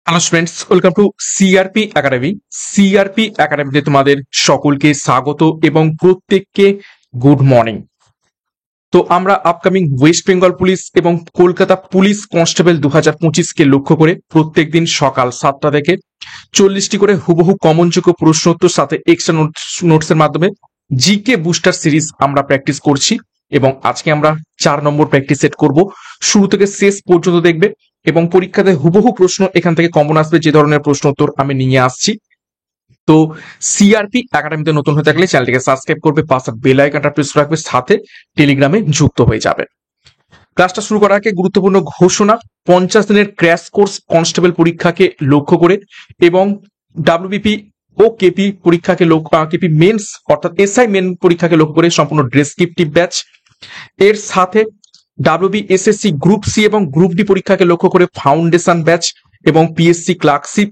Hello students, welcome to CRP academy. CRP একাডেমিতে তোমাদের সকলকে স্বাগত এবং প্রত্যেককে গুড মর্নিং। তো আমরা আপকামিং ওয়েস্ট বেঙ্গল পুলিশ এবং কলকাতা পুলিশ কনস্টেবল 2025-কে লক্ষ্য করে প্রত্যেকদিন সকাল 7টা থেকে 40টি করে হুবহু কমনযোগ্য প্রশ্নোত্তর সাথে এক্সট্রা নোটসের মাধ্যমে জিকে বুস্টার সিরিজ আমরা প্র্যাকটিস করছি এবং আজকে আমরা 4 নম্বর প্র্যাকটিস সেট করব। শুরু থেকে শেষ পর্যন্ত দেখবে এবং পরীক্ষাতে হুবহু প্রশ্ন এখান থেকে কমন আসবে, যে ধরনের প্রশ্ন উত্তর আমি নিয়ে আসছি। তো সিআরপি একাডেমিতে নতুন হয়ে থাকলে চ্যানেলটিকে সাবস্ক্রাইব করবে, পাশে বেল আইকনটা প্রেস রাখবে, সাথে টেলিগ্রামে যুক্ত হয়ে যাবে। ক্লাসটা শুরু করার আগে গুরুত্বপূর্ণ ঘোষণা। 50 দিনের ক্র্যাশ কোর্স কনস্টেবল পরীক্ষাকে লক্ষ্য করে এবং ডাব্লিউবিপি ও কেপি পরীক্ষাকে কেপি মেন্স অর্থাৎ এসআই মেন পরীক্ষাকে লক্ষ্য করে সম্পূর্ণ ডেসক্রিপটিভ ব্যাচ, এর সাথে ডাব্লিউবি এসএসসি গ্রুপ সি এবং গ্রুপ ডি পরীক্ষাকে লক্ষ্য করে ফাউন্ডেশন ব্যাচ এবং পিএসসি ক্লার্কশিপ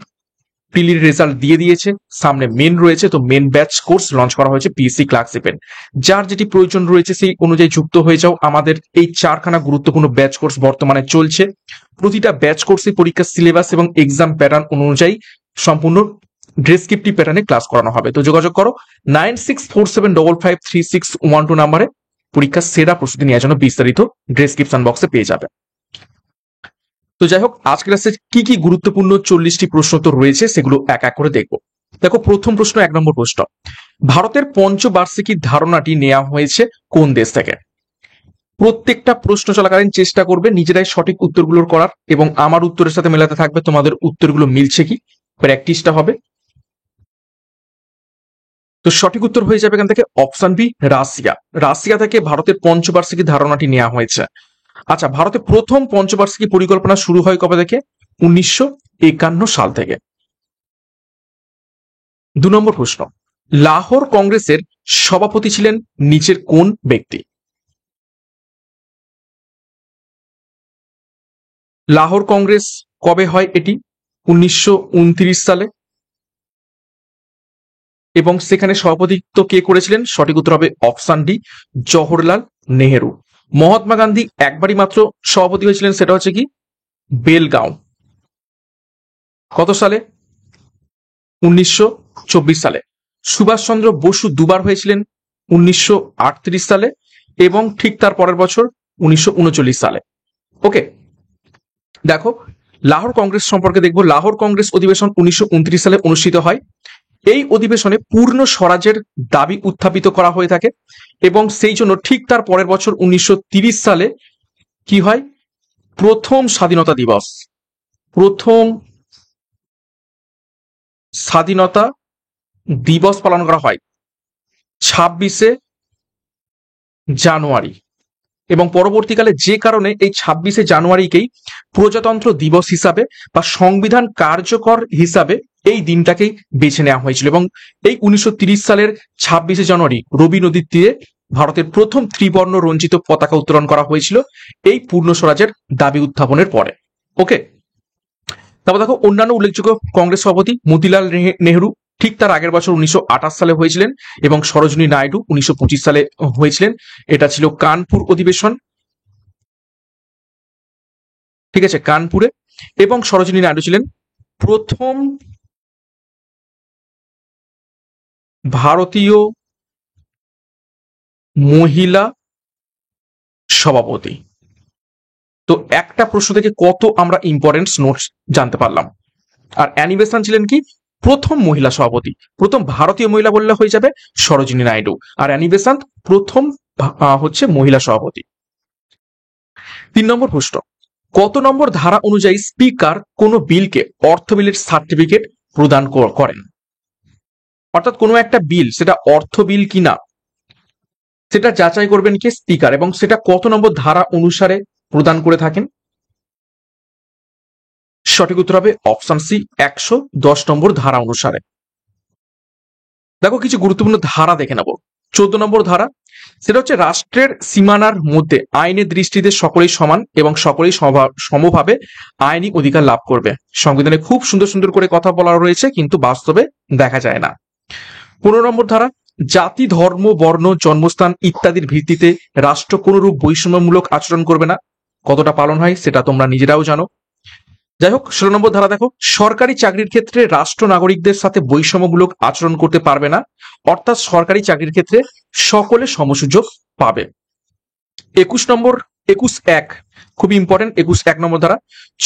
প্রিলির রেজাল্ট দিয়ে দিয়েছে, সামনে মেন রয়েছে। তো মেন ব্যাচ কোর্স লঞ্চ করা হয়েছে পিএসসি ক্লার্কশিপের। যার যেটি প্রয়োজন রয়েছে সেই অনুযায়ী যুক্ত হয়ে যাও। আমাদের এই 4খানা গুরুত্বপূর্ণ ব্যাচ কোর্স বর্তমানে চলছে। প্রতিটা ব্যাচ কোর্সে পরীক্ষার সিলেবাস এবং এক্সাম প্যাটার্ন অনুযায়ী সম্পূর্ণ ডেসক্রিপটিভ প্যাটার্নে ক্লাস করানো হবে। তো যোগাযোগ করো 9647553612 নাম্বারে। পরীক্ষার সেরা প্রস্তুতি নেওয়ার জন্য বিস্তারিত ডেসক্রিপশন বক্সে পেয়ে যাবে। তো যাই হোক, আজকের ক্লাসে কি কি গুরুত্বপূর্ণ 40টি প্রশ্ন তো রয়েছে, সেগুলো এক এক করে দেখব। দেখো, প্রথম প্রশ্ন, 1 নম্বর প্রশ্ন, ভারতের পঞ্চবার্ষিকীর ধারণাটি নেওয়া হয়েছে কোন দেশ থেকে? প্রত্যেকটা প্রশ্ন চলাকালীন চেষ্টা করবে নিজেরাই সঠিক উত্তরগুলো করার এবং আমার উত্তরের সাথে মেলাতে থাকবে তোমাদের উত্তরগুলো মিলছে কি, প্র্যাকটিসটা হবে। তো সঠিক উত্তর হয়ে যাবে এখান থেকে অপশন বি, রাশিয়া। রাশিয়া থেকে ভারতের পঞ্চবার্ষিকী ধারণাটি নেওয়া হয়েছে। আচ্ছা, ভারতে প্রথম পঞ্চবার্ষিকী পরিকল্পনা শুরু হয় কবে থেকে? 1951 সাল থেকে। 2 নম্বর প্রশ্ন, লাহোর কংগ্রেসের সভাপতি ছিলেন নিচের কোন ব্যক্তি? লাহোর কংগ্রেস কবে হয়? এটি 1929 সালে। এবং সেখানে সভাপতিত্ব কে করেছিলেন? সঠিক উত্তর হবে অপশন ডি, জওহরলাল নেহেরু। মহাত্মা গান্ধী একবারই মাত্র সভাপতি হয়েছিলেন, সেটা হচ্ছে কি বেলগাঁও। কত সালে? 1924 সালে। সুভাষচন্দ্র বসু দুবার হয়েছিলেন 1938 সালে এবং ঠিক তার পরের বছর 1939 সালে। ওকে, দেখো লাহোর কংগ্রেস সম্পর্কে দেখবো। লাহোর কংগ্রেস অধিবেশন 1929 সালে অনুষ্ঠিত হয়। এই অধিবেশনে পূর্ণ স্বরাজের দাবি উত্থাপিত করা হয়ে থাকে এবং সেই জন্য ঠিক তার পরের বছর 1930 সালে কি হয়? প্রথম স্বাধীনতা দিবস, প্রথম স্বাধীনতা দিবস পালন করা হয় 26শে জানুয়ারি। এবং পরবর্তীকালে যে কারণে এই 26শে জানুয়ারিকেই প্রজাতন্ত্র দিবস হিসাবে বা সংবিধান কার্যকর হিসাবে এই দিনটাকেই বেছে নেওয়া হয়েছিল। এবং এই 1930 সালের 26শে জানুয়ারি রবি নদীর তীরে ভারতের প্রথম ত্রিবর্ণ রঞ্জিত পতাকা উত্তোলন করা হয়েছিল এই পূর্ণ স্বরাজের দাবি উত্থাপনের পরে। ওকে, তারপর দেখো অন্যান্য উল্লেখযোগ্য কংগ্রেস সভাপতি মতিলাল নেহেরু ঠিক তার আগের বছর 1928 সালে হয়েছিলেন এবং সরোজিনী নাইডু 1925 সালে হয়েছিলেন। এটা ছিল কানপুর অধিবেশন, ঠিক আছে, কানপুরে। এবং সরোজিনী নাইডু ছিলেন প্রথম ভারতীয় মহিলা সভাপতি। তো একটা প্রশ্ন থেকে কত আমরা ইম্পর্টেন্ট নোটস জানতে পারলাম। আর অ্যানিবেশন ছিলেন কি? প্রথম মহিলা সভাপতি। প্রথম ভারতীয় মহিলা বললে হয়ে যাবে সরোজিনী নাইডু, আর অ্যানিবেশন প্রথম হচ্ছে মহিলা সভাপতি। 3 নম্বর প্রশ্ন, কত নম্বর ধারা অনুযায়ী স্পিকার কোন বিলকে অর্থ বিলের সার্টিফিকেট প্রদান করেন? অর্থাৎ কোনো একটা বিল সেটা অর্থ বিল কিনা সেটা যাচাই করবেন কি স্পিকার, এবং সেটা কত নম্বর ধারা অনুসারে প্রদান করে থাকেন? সঠিক উত্তর হবে অপশন সি, 110 নম্বর ধারা অনুসারে। দেখো কিছু গুরুত্বপূর্ণ ধারা দেখে নেব। 14 নম্বর ধারা, সেটা হচ্ছে রাষ্ট্রের সীমানার মধ্যে আইনের দৃষ্টিতে সকলেই সমান এবং সকলেই সমভাবে আইনি অধিকার লাভ করবে। সংবিধানে খুব সুন্দর সুন্দর করে কথা বলা রয়েছে, কিন্তু বাস্তবে দেখা যায় না। 15 নম্বর ধারা, জাতি, ধর্ম, বর্ণ, জন্মস্থান ইত্যাদির ভিত্তিতে রাষ্ট্র কোনরূপ বৈষম্যমূলক আচরণ করবে না। কতটা পালন হয় সেটা তোমরা নিজেরাও জানো। যাই হোক, 16 নম্বর ধারা দেখো, সরকারি চাকরির ক্ষেত্রে রাষ্ট্র নাগরিকদের সাথে বৈষম্যমূলক আচরণ করতে পারবে না, অর্থাৎ সরকারি চাকরির ক্ষেত্রে সকলে সমসুযোগ পাবে। 21 খুবই ইম্পর্টেন্ট। 21 নম্বর ধারা,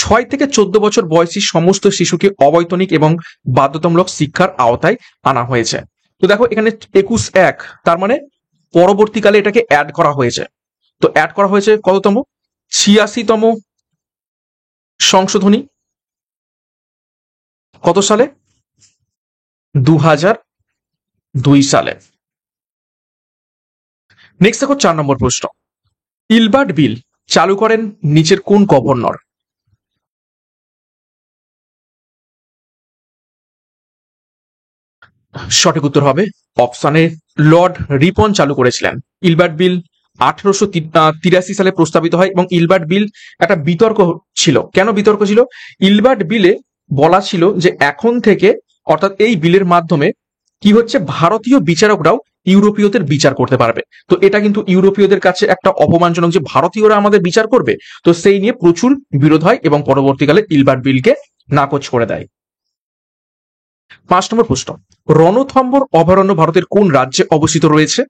6 থেকে 14 বছর বয়সী সমস্ত শিশুকে অবৈতনিক এবং বাধ্যতামূলক শিক্ষার আওতায় আনা হয়েছে। তো দেখো এখানে 21 তার মানে পরবর্তীকালে এটাকে অ্যাড করা হয়েছে। তো অ্যাড করা হয়েছে কততম? 86তম সংশোধনী। কত সালে? 2002 সালে। নেক্সট দেখো 4 নম্বর প্রশ্ন, ইলবার্ট বিল চালু করেন নিচের কোন গভর্নর? সঠিক উত্তর হবে অপশানে লর্ড রিপন চালু করেছিলেন। ইলবার্ট বিল 1883 সালে প্রস্তাবিত হয় এবং ইলবার্ট বিল একটা বিতর্ক ছিল। কেন বিতর্ক ছিল? ইলবার্ট বিলে বলা ছিল যে এখন থেকে, অর্থাৎ এই বিলের মাধ্যমে কি হচ্ছে, ভারতীয় বিচারকরাও ইউরোপীয়দের বিচার করতে পারবে। তো এটা কিন্তু ইউরোপীয়দের কাছে একটা অপমানজনক যে ভারতীয়রা আমাদের বিচার করবে। তো সেই নিয়ে প্রচুর বিরোধ হয় এবং পরবর্তীকালে ইলবার্ট বিলকে নাকচ করে দেয়। 5 নম্বর প্রশ্ন, রণথম্বর অভয়ারণ্য ভারতের কোন রাজ্যে অবস্থিত রয়েছে?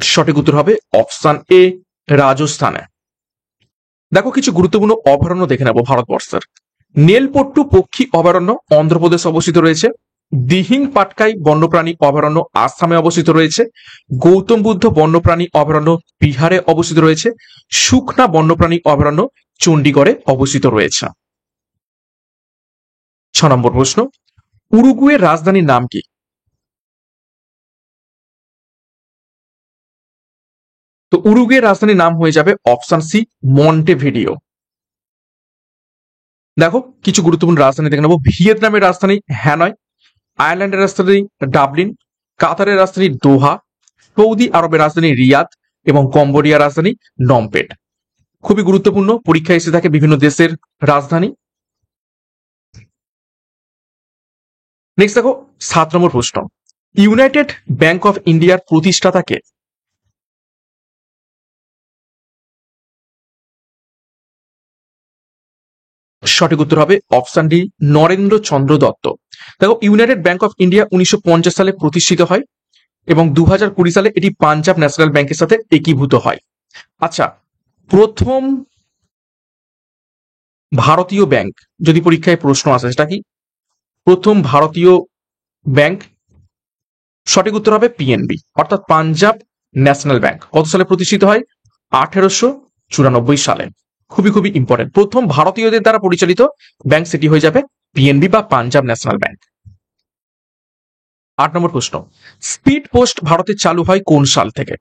সঠিক উত্তর হবে অপশন এ, রাজস্থানে। দেখো কিছু গুরুত্বপূর্ণ অভয়ারণ্য দেখে নেব ভারতবর্ষের। নেলপট্টু পক্ষী অভয়ারণ্য অন্ধ্রপ্রদেশ অবস্থিত রয়েছে। দিহিং পাটকাই বন্যপ্রাণী অভয়ারণ্য আসামে অবস্থিত রয়েছে। গৌতম বুদ্ধ বন্যপ্রাণী অভয়ারণ্য বিহারে অবস্থিত রয়েছে। সুখনা বন্যপ্রাণী অভয়ারণ্য চণ্ডীগড়ে অবস্থিত রয়েছে। 6 নম্বর প্রশ্ন, উরুগুয়ের রাজধানীর নাম কি? তো উরুগুয়ের রাজধানীর নাম হয়ে যাবে অপশন সি, মন্টেভিডিও। দেখো কিছু গুরুত্বপূর্ণ রাজধানী দেখে নেবো। ভিয়েতনামের রাজধানী হ্যানয়, আয়ারল্যান্ডের রাজধানী ডাবলিন, কাতারের রাজধানী দোহা, সৌদি আরবের রাজধানী রিয়াদ এবং কম্বোডিয়ার রাজধানী নমপেট। খুবই গুরুত্বপূর্ণ, পরীক্ষায় এসে থাকে বিভিন্ন দেশের রাজধানী। নেক্সট দেখো 7 নম্বর প্রশ্ন, ইউনাইটেড ব্যাংক অফ ইন্ডিয়ার প্রতিষ্ঠাতা কে? সঠিক উত্তর হবে অপশন ডি, নরেন্দ্র চন্দ্র দত্ত। দেখো ইউনাইটেড ব্যাংক অফ ইন্ডিয়া 1950 সালে প্রতিষ্ঠিত হয় এবং 2020 সালে এটি পাঞ্জাব ন্যাশনাল ব্যাংকের সাথে একীভূত হয়। আচ্ছা, প্রথম ভারতীয় ব্যাংক যদি পরীক্ষায় প্রশ্ন আসে, সেটা কি? প্রথম ভারতীয় ব্যাংক, সঠিক উত্তর হবে পিএনবি, অর্থাৎ পাঞ্জাব ন্যাশনাল ব্যাংক। কত সালে প্রতিষ্ঠিত হয়? 1894 সালে। খুবই খুবই ইম্পর্টেন্ট, প্রথম ভারতীয়দের দ্বারা পরিচালিত ব্যাংক সেটি হয়ে যাবে পিএনবি বা পাঞ্জাব ন্যাশনাল ব্যাংক। 8 নম্বর প্রশ্ন, স্পিড পোস্ট ভারতে চালু হয় কোন সাল থেকে?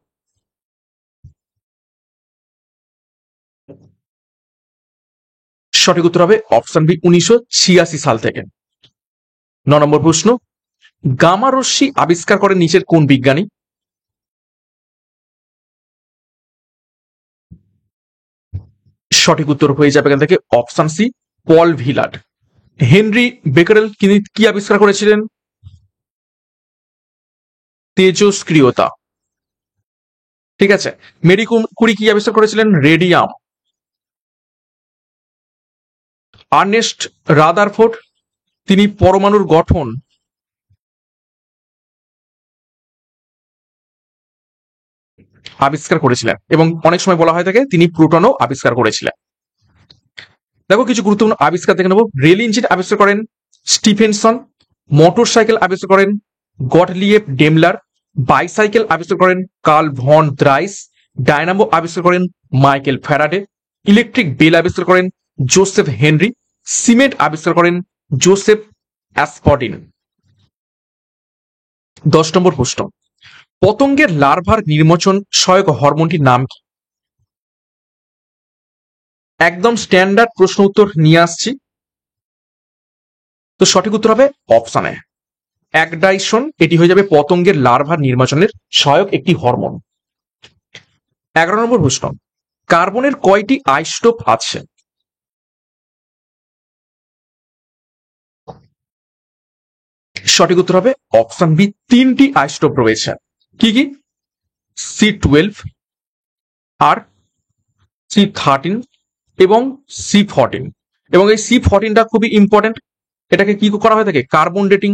সঠিক উত্তর হবে অপশন বি, 1986 সাল থেকে। 9 নম্বর প্রশ্ন, গামা রশ্মি আবিষ্কার করেন নিচের কোন বিজ্ঞানী? সঠিক উত্তর হয়ে যাবে এখান থেকে অপশন সি, পল ভিলার্ড। হেনরি বেকারেল কি আবিষ্কার করেছিলেন? তেজস্ক্রিয়তা। ঠিক আছে। মেরি কুরি কি আবিষ্কার করেছিলেন? রেডিয়াম। আর্নেস্ট রাদারফোর্ড তিনি পরমাণুর গঠন আবিষ্কার করেছিলেন এবং অনেক সময় বলা হয় থাকে তিনি প্রোটনও আবিষ্কার করেছিলেন। দেখো কিছু গুরুত্বপূর্ণ আবিষ্কার দেখে নেব। রেল ইঞ্জিন আবিষ্কার করেন স্টিফেনসন। মোটর সাইকেল আবিষ্কার করেন গটলিয়েব ডেমলার। বাইসাইকেল আবিষ্কার করেন কার্ল ভন দ্রাইস। ডায়নামো আবিষ্কার করেন মাইকেল ফ্যারাডে। ইলেকট্রিক বেল আবিষ্কার করেন জোসেফ হেনরি। সিমেন্ট আবিষ্কার করেন জোসেফ অ্যাসপডিন। 10 নম্বর প্রশ্ন, পতঙ্গের লার্ভার নির্মোচন সহায়ক হরমোনটির নাম কি? একদম স্ট্যান্ডার্ড প্রশ্ন উত্তর নিয়ে আসছি। তো সঠিক উত্তর হবে অপশন এ, অ্যাগডাইসন। এটি হয়ে যাবে পতঙ্গের লার্ভার নির্বাচনের সহায়ক একটি হরমোন। 11 নম্বর প্রশ্ন, কার্বনের কয়টি আইসোটোপ আছে? সঠিক উত্তর হবে অপশন বি, 3টি আইসোটোপ রয়েছে। কি কি? C12 আর C13 এবং C14, এবং এই C14টা খুবই ইম্পর্টেন্ট। এটাকে কি করা হয়ে থাকে? Carbon dating.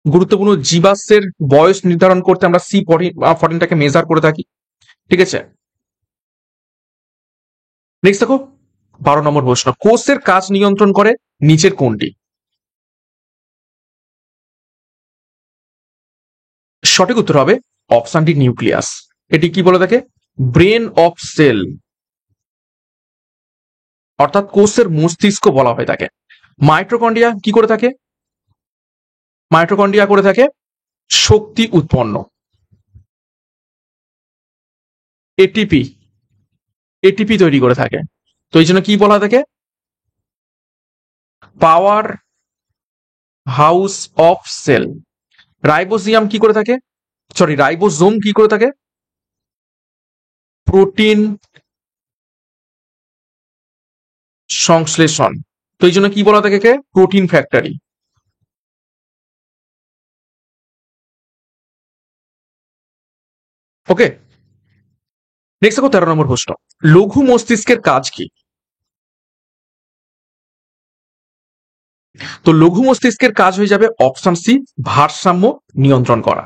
গুরুত্বপূর্ণ জীবাশ্মের বয়স নির্ধারণ করতে আমরা C14টাকে মেজার করে থাকি। ঠিক আছে, নেক্সট দেখো 12 নম্বর প্রশ্ন, কোষের কাজ নিয়ন্ত্রণ করে নিচের কোনটি? সঠিক উত্তর হবে অপশন ডি, নিউক্লিয়াস। এটি কি বলে থাকে? ব্রেন অফ সেল, অর্থাৎ কোষের মস্তিষ্ক বলা হয়ে থাকে। মাইটোকন্ড্রিয়া কি করে থাকে? মাইটোকন্ড্রিয়া করে থাকে শক্তি উৎপন্ন। এটিপি, এটিপি তৈরি করে থাকে। তো এই জন্য কি বলা থাকে? Power house of cell. Ribosome কি করে থাকে? রাইবোজোম কি করে থাকে? প্রোটিন সংশ্লেষণ। তো এই জন্য কি বলা থাকে? Protein factory. ওকে, নেক্সট দেখো 13 নম্বর প্রশ্ন, লঘু মস্তিষ্কের কাজ কি? তো লঘু মস্তিষ্কের কাজ হয়ে যাবে অপশন সি, ভারসাম্য নিয়ন্ত্রণ করা।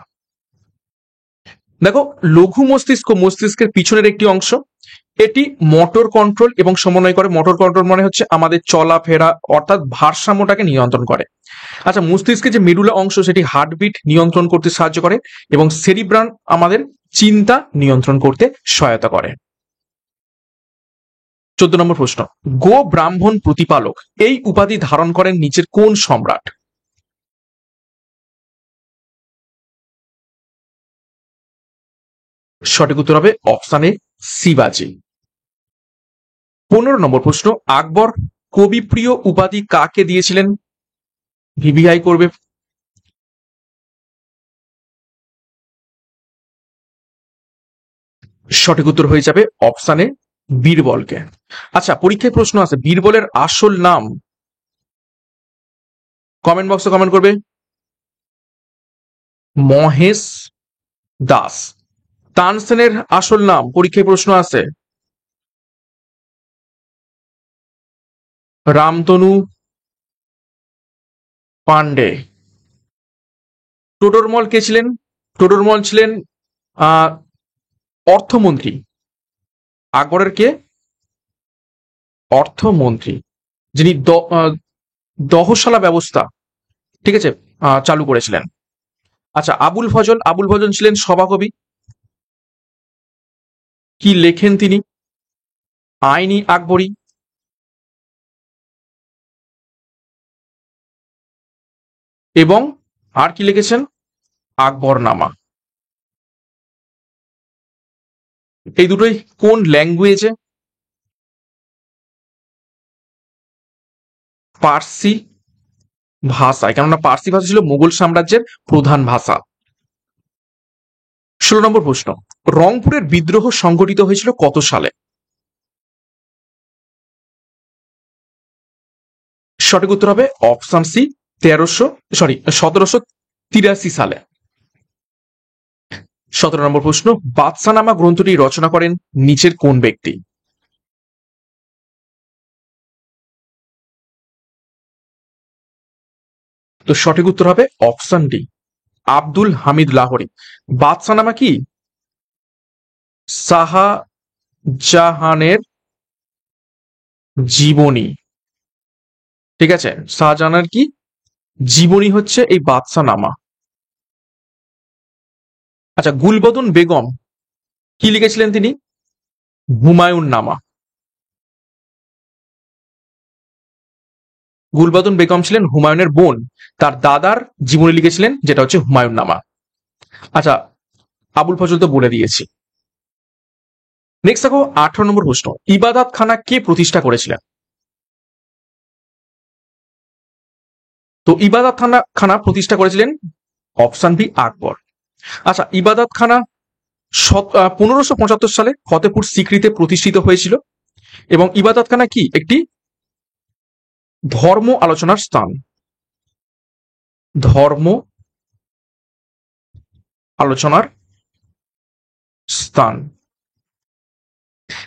দেখো, লঘু মস্তিষ্ক মস্তিষ্কের পিছনের একটি অংশ। এটি মোটর কন্ট্রোল এবং সমন্বয় করে। মোটর কন্ট্রোল মানে হচ্ছে আমাদের চলাফেরা, অর্থাৎ ভারসাম্যটাকে নিয়ন্ত্রণ করে। আচ্ছা, মস্তিষ্কের যে মেডুলা অংশ সেটি হার্টবিট নিয়ন্ত্রণ করতে সাহায্য করে, এবং সেরিব্রাম আমাদের চিন্তা নিয়ন্ত্রণ করতে সহায়তা করে। 14 নম্বর প্রশ্ন, গো ব্রাহ্মণ প্রতিপালক এই উপাধি ধারণ করেন নিচের কোন সম্রাট? সঠিক উত্তর হবে অপশন এ, শিবাজি। 15 নম্বর প্রশ্ন, আকবর কবিপ্রিয় উপাধি কাকে দিয়েছিলেন? ভিভিআই করবে। সঠিক উত্তর হয়ে যাবে অপশন এ, বীরবলকে। আচ্ছা, পরীক্ষায় প্রশ্ন আছে, বীরবলের আসল নাম? কমেন্ট বক্সে কমেন্ট করবে। মহেশ দাস। তানসেনের আসল নাম? পরীক্ষায় প্রশ্ন আছে। রামতনু পান্ডে। টোডরমল কে ছিলেন? টোডরমল ছিলেন অর্থমন্ত্রী। আকবরের কে? অর্থমন্ত্রী, যিনি দহশালা ব্যবস্থা, ঠিক আছে, চালু করেছিলেন। আচ্ছা, আবুল ফজল, আবুল ফজল ছিলেন সভাকবি। কি লেখেন তিনি? আইনি আকবরী। এবং আর কি লিখেছেন? আকবরনামা। এই দুটোই কোন ল্যাঙ্গুয়েজে? পার্সি ভাষায়, কেননা পার্সি ভাষা ছিল মুঘল সাম্রাজ্যের প্রধান ভাষা। 16 নম্বর প্রশ্ন, রংপুরের বিদ্রোহ সংঘটিত হয়েছিল কত সালে? সঠিক উত্তর হবে অপশন সি, 1783 সালে। 17 নম্বর প্রশ্ন, বাদশাহনামা গ্রন্থটি রচনা করেন নিচের কোন ব্যক্তি? তো সঠিক উত্তর হবে অপশন ডি, আব্দুল হামিদ লাহোরী। বাদশাহনামা কি? শাহজাহানের জীবনী। ঠিক আছে, শাহজাহানের কি জীবনী হচ্ছে এই বাদশাহনামা। আচ্ছা, গুলবদন বেগম কি লিখেছিলেন তিনি? হুমায়ুন নামা। গুলবদন বেগম ছিলেন হুমায়ুনের বোন, তার দাদার জীবনী লিখেছিলেন, যেটা হচ্ছে হুমায়ুন নামা। আচ্ছা, আবুল ফজল তো বলে দিয়েছি। নেক্সট দেখো 18 নম্বর প্রশ্ন, ইবাদত খানা কে প্রতিষ্ঠা করেছিলেন? তো ইবাদত খানা প্রতিষ্ঠা করেছিলেন অপশন বি, আকবর। আচ্ছা, ইবাদত খানা 1575 সালে ফতেপুর সিক্রিতে প্রতিষ্ঠিত হয়েছিল, এবং ইবাদত খানা কি একটি ধর্ম আলোচনার স্থান। ধর্ম আলোচনার স্থান।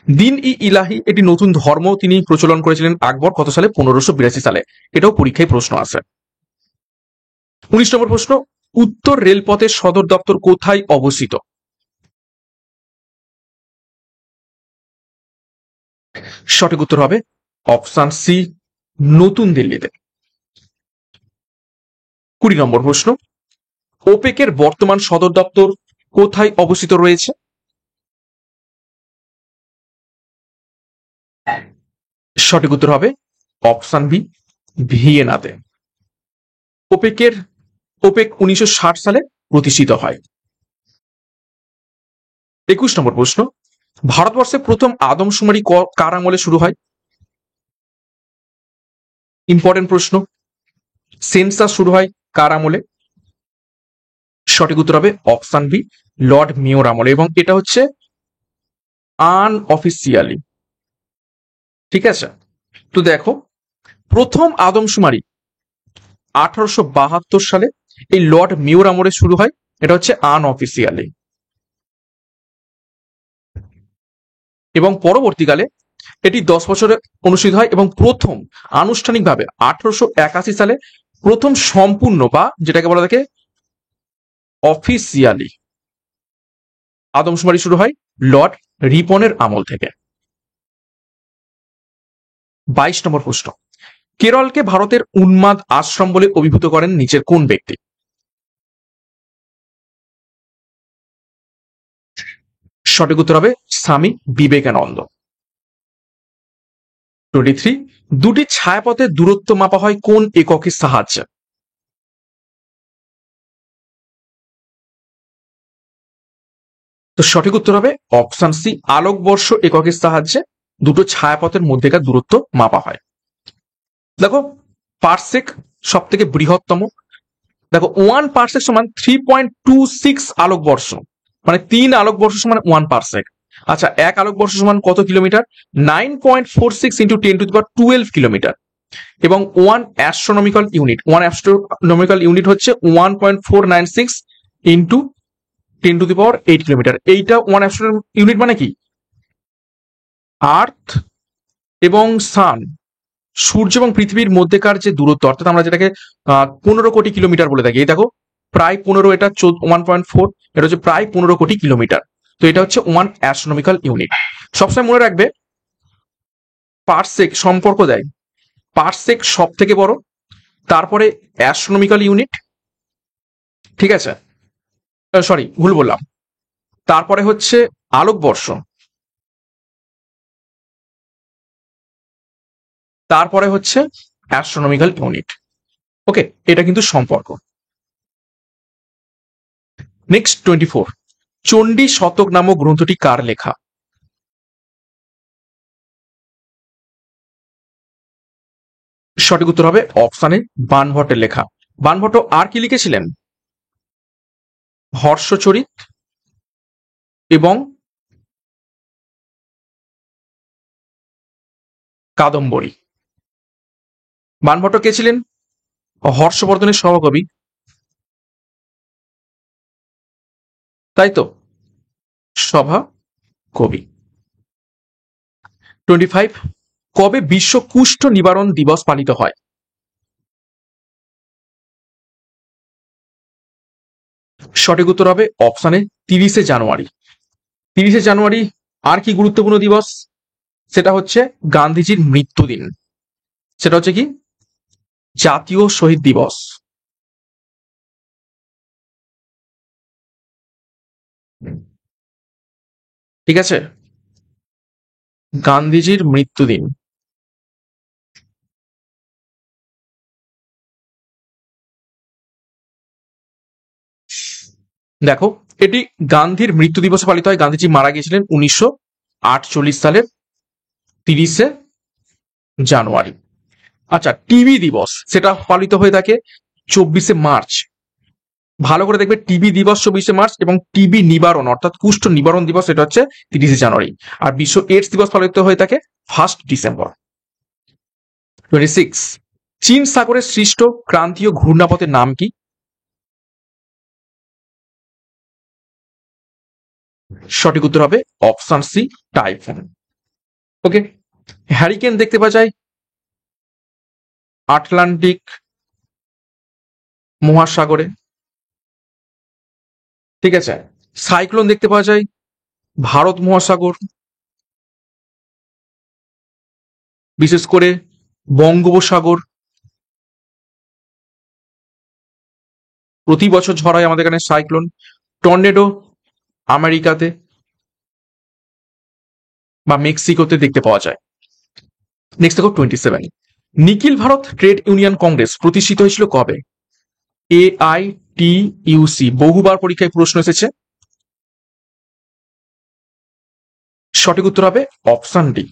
দিন ই ইলাহি এটি নতুন ধর্ম তিনি প্রচলন করেছিলেন আকবর কত সালে? 1582 সালে। এটাও পরীক্ষায় প্রশ্ন আসে। 19 নম্বর প্রশ্ন, উত্তর রেলপথের সদর দপ্তর কোথায় অবস্থিত? সঠিক উত্তর হবে অপশন সি, নতুন দিল্লিতে। 20 নম্বর প্রশ্ন, ওপেকের বর্তমান সদর দপ্তর কোথায় অবস্থিত রয়েছে? সঠিক উত্তর হবে অপশন বি, ভিয়েনাতে। ওপেক 1960 সালে প্রতিষ্ঠিত হয়। 21 নম্বর প্রশ্ন, ভারতবর্ষে প্রথম আদমশুমারি কার আমলে শুরু হয়? ইম্পর্টেন্ট প্রশ্ন। সেন্সাস শুরু হয় কার আমলে? সঠিক উত্তর হবে অপশন বি, লর্ড মেয়র আমলে, এবং এটা হচ্ছে আনঅফিসিয়ালি। ঠিক আছে, তো দেখো প্রথম আদমশুমারি 1872 সালে এই লর্ড মেয়র আমলে শুরু হয়, এটা হচ্ছে আনঅফিসিয়ালি, এবং পরবর্তীকালে এটি 10 বছরে অনুষ্ঠিত হয় এবং প্রথম আনুষ্ঠানিকভাবে 1881 সালে প্রথম সম্পূর্ণ বা যেটাকে বলা থাকে অফিসিয়ালি আদমশুমারি শুরু হয় লর্ড রিপনের আমল থেকে। 22 নম্বর প্রশ্ন, কেরলকে ভারতের উন্মাদ আশ্রম বলে অভিভূত করেন নিচের কোন ব্যক্তি? সঠিক উত্তর হবে স্বামী বিবেকানন্দ। 23, দুটি ছায়াপথের দূরত্ব মাপা হয় কোন এককের সাহায্যে? তো সঠিক উত্তর হবে অপশন সি, আলোকবর্ষ এককের সাহায্যে দুটো ছায়াপথের মধ্যেকার দূরত্ব মাপা হয়। দেখো পারসেক সব থেকে বৃহত্তম, দেখো 1 পারসেক সমান 3.26 আলোকবর্ষ, মানে 3 আলোকবর্ষ সমান 1 পারসেক। আচ্ছা, 1 আলোকবর্ষ সমান কত কিলোমিটার? 9.46 into 10⁻12 kilometre. এবং 1 অ্যাস্ট্রোনমিক্যাল ইউনিট হচ্ছে 1.496 ইন্টু 10⁸8 কিলোমিটার। এইটা 1 অ্যাস্ট্রোনমিক্যাল ইউনিট মানে কি? আর্থ এবং সান, সূর্য এবং পৃথিবীর মধ্যেকার যে দূরত্ব, অর্থাৎ আমরা যেটাকে 15 কোটি কিলোমিটার বলে থাকি, এই দেখো প্রায় 15, এটা 1.4, এটা হচ্ছে প্রায় 15 কোটি কিলোমিটার। তো এটা হচ্ছে 1 অ্যাস্ট্রোনমিক্যাল ইউনিট। সবসময় মনে রাখবে পারসেক সম্পর্ক দেয়, পারসেক সব থেকে বড়, তারপরে অ্যাস্ট্রোনমিক্যাল ইউনিট, ঠিক আছে, সরি ভুল বললাম, তারপরে হচ্ছে আলোকবর্ষ, তারপরে হচ্ছে অ্যাস্ট্রোনমিক্যাল ইউনিট। ওকে, এটা কিন্তু সম্পর্ক। নেক্সট 24, চণ্ডী শতক নামক গ্রন্থটি কার লেখা? সঠিক উত্তর হবে অপশানে বাণভট্টের লেখা। বাণভট্ট আর কি লিখেছিলেন? হর্ষচরিত এবং কাদম্বরী। বাণভট্ট কে ছিলেন? হর্ষবর্ধনের সহকবি, তাই তো, সভা কবি। 25, কবে বিশ্ব কুষ্ঠ নিবারণ দিবস পালিত হয়? সঠিক উত্তর হবে অপশানে 30শে জানুয়ারি। 30শে জানুয়ারি আর কি গুরুত্বপূর্ণ দিবস? সেটা হচ্ছে গান্ধীজির মৃত্যুদিন, সেটা হচ্ছে কি জাতীয় শহীদ দিবস। ঠিক আছে, গান্ধীজির মৃত্যুদিন। দেখো এটি গান্ধীর মৃত্যু দিবসে পালিত হয়। গান্ধীজি মারা গিয়েছিলেন 1948 সালের 30শে জানুয়ারি। আচ্ছা, টিবি দিবস সেটা পালিত হয়ে থাকে 24শে মার্চ। ভালো করে দেখবে, টিবি দিবস 24শে মার্চ এবং টিবি নিবারণ অর্থাৎ কুষ্ঠ নিবারণ দিবস এটা হচ্ছে 30শে জানুয়ারি। আর বিশ্ব এইডস দিবস পালিত হয়ে থাকে 1 ডিসেম্বর। 26, চীন সাগরে সৃষ্ট ক্রান্তীয় ঘূর্ণাপথের নাম কি? সঠিক উত্তর হবে অপশন সি, টাইফুন। ওকে, হ্যারিকেন দেখতে পাওয়া যায় আটলান্টিক মহাসাগরে। ঠিক আছে, সাইক্লোন দেখতে পাওয়া যায় ভারত মহাসাগর, বিশেষ করে বঙ্গোপসাগর। প্রতি বছর ঝড় হয় আমাদের এখানে সাইক্লোন। টর্নেডো আমেরিকাতে বা মেক্সিকোতে দেখতে পাওয়া যায়। নেক্সট দেখো 27, নিখিল ভারত ট্রেড ইউনিয়ন কংগ্রেস প্রতিষ্ঠিত হয়েছিল কবে? AITUC, বহুবার পরীক্ষায় প্রশ্ন এসেছে। সঠিক উত্তর হবে অপশন ডি,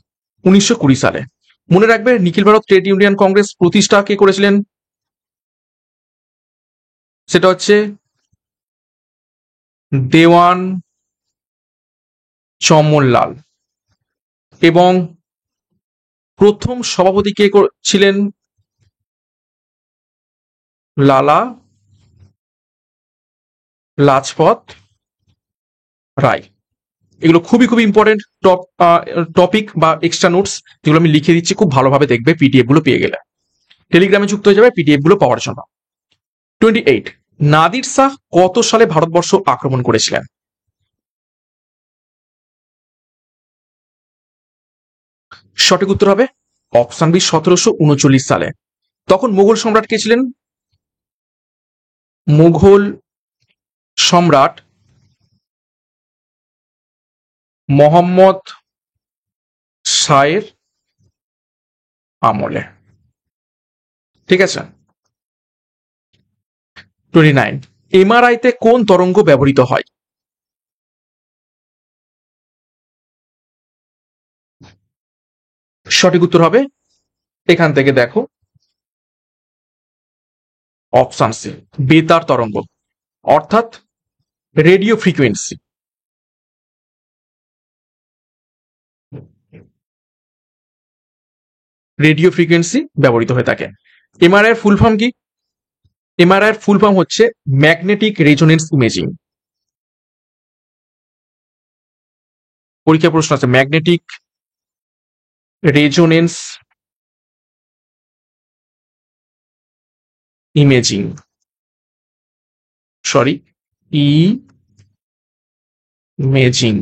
1920 সালে। মনে রাখবে নিখিল ভারত ট্রেড ইউনিয়ন কংগ্রেস প্রতিষ্ঠা কে করেছিলেন? সেটা হচ্ছে দেওয়ান চমনলাল। এবং প্রথম সভাপতি কে ছিলেন? লালা লাজপত রায়। এগুলো খুবই খুবই ইম্পর্টেন্ট টপিক বা এক্সট্রা নোটস, যেগুলো আমি লিখে দিচ্ছি, খুব ভালোভাবে দেখবে। পিডিএফ গুলো পেয়ে গেলে টেলিগ্রামে যুক্ত হয়ে যাবে পিডিএফ গুলো পাওয়ার জন্য। 28, নাদির শাহ কত সালে ভারতবর্ষ আক্রমণ করেছিলেন? সঠিক উত্তর হবে অপশন বি, 1739 সালে। তখন মুঘল সম্রাট কে ছিলেন? মুঘল সম্রাট মোহাম্মদ শাহের আমলে। ঠিক আছে। 29, এমআরআই তে কোন তরঙ্গ ব্যবহৃত হয়? সঠিক উত্তর হবে, এখান থেকে দেখো, অপশন সি, বেতার তরঙ্গ, অর্থাৎ রেডিও ফ্রিকোয়েন্সি। রেডিও ফ্রিকোয়েন্সি ব্যবহৃত হয়ে থাকে। এমআরআই এর ফুল ফর্ম কি? এমআরআই এর ফুল ফর্ম হচ্ছে ম্যাগনেটিক রেজোনেন্স ইমেজিং। পরীক্ষা প্রশ্ন আছে magnetic resonance imaging, sorry, imaging.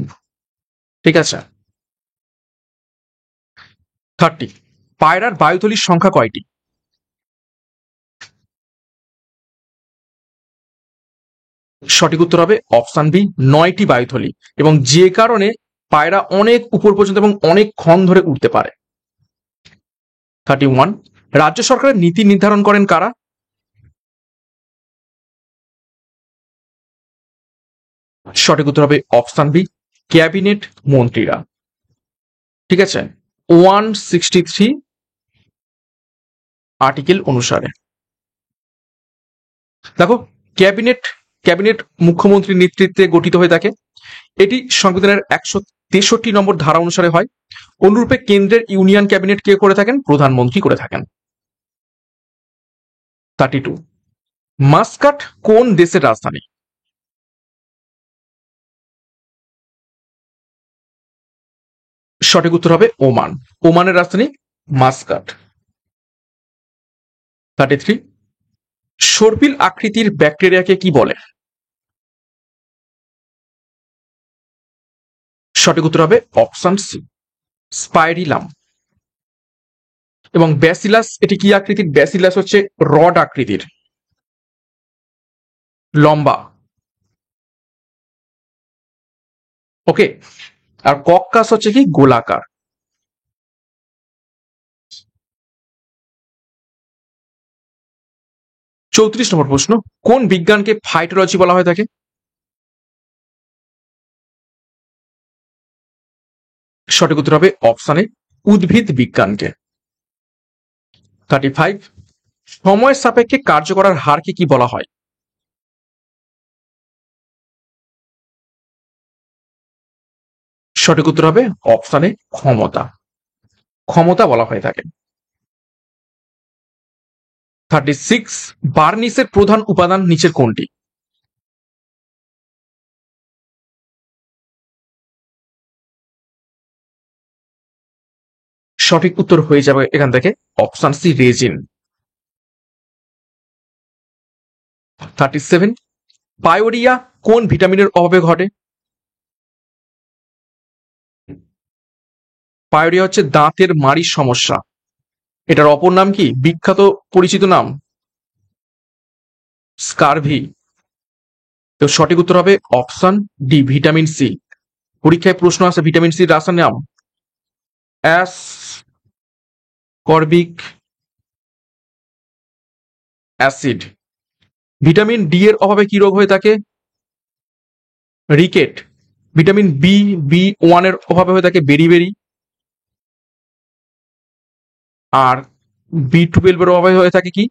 ঠিক আছে। 30, পায়রার বায়ুথলির সংখ্যা কয়টি? সঠিক উত্তর হবে অপশন বি, 9টি বায়ুথলি। এবং যে কারণে পায়রা অনেক উপর পর্যন্ত এবং অনেকক্ষণ ধরে উঠতে পারে। 31, রাজ্য সরকারের নীতি নির্ধারণ করেন কারা? সঠিক উত্তর হবে অপশন বি, ক্যাবিনেট মন্ত্রীরা। ঠিক আছে, 163 আর্টিকেল অনুসারে। দেখো, ক্যাবিনেট ক্যাবিনেট মুখ্যমন্ত্রীর নেতৃত্বে গঠিত হয়ে থাকে। এটি সংবিধানের 163 নম্বর ধারা অনুসারে হয়। অনুরূপে কেন্দ্রের ইউনিয়ন ক্যাবিনেট কে করে থাকেন? প্রধানমন্ত্রী করে থাকেন। 32, মাস্কাট কোন দেশের রাজধানী? সঠিক উত্তর হবে ওমান। ওমানের রাজধানী মাস্কাট। 33, সর্পিল আকৃতির ব্যাকটেরিয়াকে কি বলে? সঠিক উত্তর হবে অপশন সি, স্পাইরিলাম। এবং ব্যাসিলাস, এটি কি আকৃতির? ব্যাসিলাস হচ্ছে রড আকৃতির, লম্বা। ওকে, আর কক্কাস হচ্ছে কি গোলাকার। 34 নম্বর প্রশ্ন, কোন বিজ্ঞানকে ফাইটোলজি বলা হয়ে থাকে? সঠিক উত্তর হবে অপশনে উদ্ভিদ বিজ্ঞানকে। 35, সময়ের সাপেক্ষে কার্য করার হারকে কি বলা হয়? সঠিক উত্তর হবে অপশনে ক্ষমতা। ক্ষমতা বলা হয়ে থাকে। 36, বার্নিসের প্রধান উপাদান নিচের কোনটি? সঠিক উত্তর হয়ে যাবে এখান থেকে অপশন সি রেজিন। 37 পায়োরিয়া কোন ভিটামিনের অভাবে ঘটে? পায়োরিয়া হচ্ছে দাঁতের মাড়ির সমস্যা। এটার অপর নাম কি, বিখ্যাত পরিচিত নাম? স্কারভি। তো সঠিক উত্তর হবে অপশন ডি ভিটামিন সি। পরীক্ষায় প্রশ্ন আছে ভিটামিন সি রাসায়নিক নাম অ্যাসকর্বিক অ্যাসিড। ভিটামিন ডি এর অভাবে কি রোগ হয়ে থাকে? রিকেট। ভিটামিন বি1 এর অভাবে হয়ে থাকে বেরিবেরি। আর বি12 এর অভাবে হয়ে থাকে কি?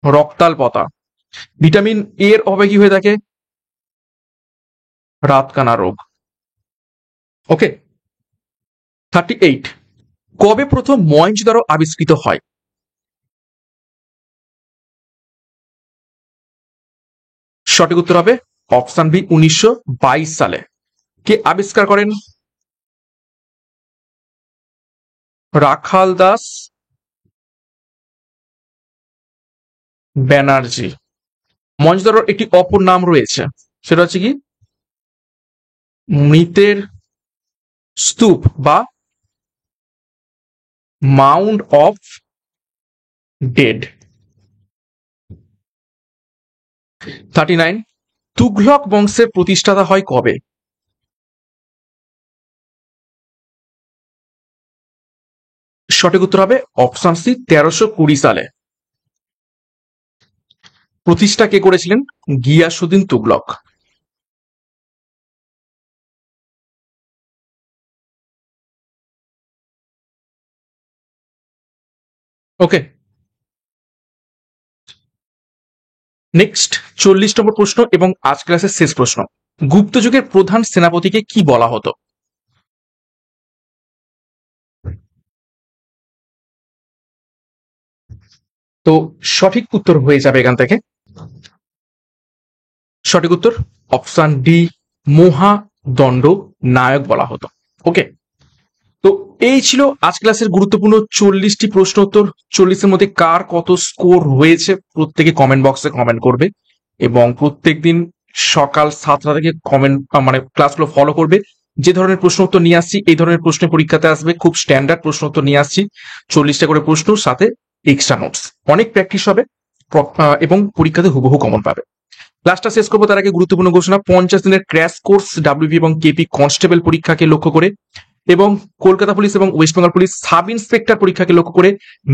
রক্তাল্পতা। ভিটামিন এ এর অভাবে কি হয়ে থাকে? রাতকানা রোগ। ওকে। 38 কবে প্রথম মহেঞ্জোদারো আবিষ্কৃত হয়? সঠিক উত্তর হবে অপশন বি 1922 সালে। কে আবিষ্কার করেন? রাখাল দাস ব্যানার্জি। মহেঞ্জোদারোর একটি অপর নাম রয়েছে, সেটা হচ্ছে কি মৃতের স্তূপ বা মাউন্ড অফ ডেড। 39 তুঘলক বংশের প্রতিষ্ঠাতা হয় কবে? সঠিক উত্তর হবে অপশন সি 1320 সালে। প্রতিষ্ঠা কে করেছিলেন? গিয়াসুদ্দিন তুগলক। ওকে। নেক্সট 40 নম্বর প্রশ্ন এবং আজ ক্লাসের শেষ প্রশ্ন। গুপ্ত যুগের প্রধান সেনাপতিকে কি বলা হতো? তো সঠিক উত্তর হয়ে যাবে এখান থেকে সঠিক উত্তর অপশন ডি মহাদণ্ড নায়ক বলা হতো। ওকে। তো এই ছিল আজ ক্লাসের গুরুত্বপূর্ণ 40টি প্রশ্ন উত্তর। 40-এর মধ্যে কার কত স্কোর হয়েছে প্রত্যেকে কমেন্ট বক্সে কমেন্ট করবে এবং প্রত্যেকদিন সকাল 7টা থেকে কমেন্ট মানে ক্লাসগুলো ফলো করবে। যে ধরনের প্রশ্ন উত্তর নিয়ে আসছি এই ধরনের প্রশ্ন পরীক্ষাতে আসবে, খুব স্ট্যান্ডার্ড প্রশ্ন উত্তর নিয়ে আসছি। 40টা করে প্রশ্ন সাথে এক্সট্রা নোটস, অনেক প্র্যাকটিস হবে এবং পরীক্ষাতে হুবহু কমন পাবে। ক্লাসটা শেষ করবো তার আগে গুরুত্বপূর্ণ ঘোষণা। 50 দিনের ক্র্যাশ কোর্স ডাব্লিউবি এবং কেপি কনস্টেবল পরীক্ষাকে লক্ষ্য করে এবং কলকাতা পুলিশ এবং West Bengal police sub inspector পরীক্ষাকে লক্ষ্য করে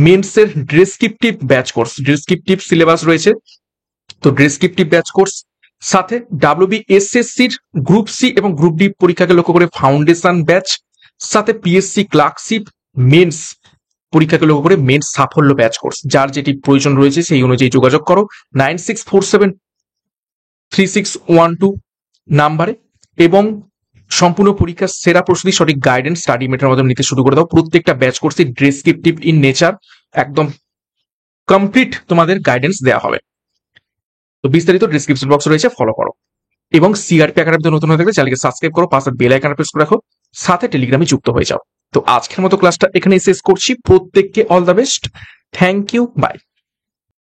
মেন্সের descriptive batch course, descriptive syllabus রয়েছে। তো ডেসক্রিপটিভ ব্যাচ কোর্স সাথে ডাব্লিউবি এসএসসির গ্রুপ সি এবং গ্রুপ ডি পরীক্ষাকে লক্ষ্য করে ফাউন্ডেশন ব্যাচ, সাথে পিএসসি ক্লার্কশিপ মেন্স পরীক্ষাকে লক্ষ্য করে মেন্স সাফল্য ব্যাচ কোর্স। যার যেটি প্রয়োজন রয়েছে সেই অনুযায়ী যোগাযোগ করো 96473612 নাম্বারে এবং সম্পূর্ণ পরীক্ষার সেরা প্রস্তুতি সঠিক গাইডেন্স স্টাডি মেটেরিয়ালের মাধ্যমে নিতে শুরু করে দাও। প্রত্যেকটা ব্যাচ কোর্সে ডেসক্রিপটিভ ইন নেচার একদম কমপ্লিট তোমাদের গাইডেন্স দেওয়া হবে। তো বিস্তারিত ডেসক্রিপশন বক্স রয়েছে, ফলো করো এবং সিআরপি একাডেমিতে নতুন হয়ে থাকলে চ্যানেলকে সাবস্ক্রাইব করো, পাশে বেল আইকন প্রেস করে রাখো, সাথে টেলিগ্রামে যুক্ত হয়ে যাও। তো আজকের মতো ক্লাসটা এখানেই শেষ করছি। প্রত্যেককে all the best, thank you, by.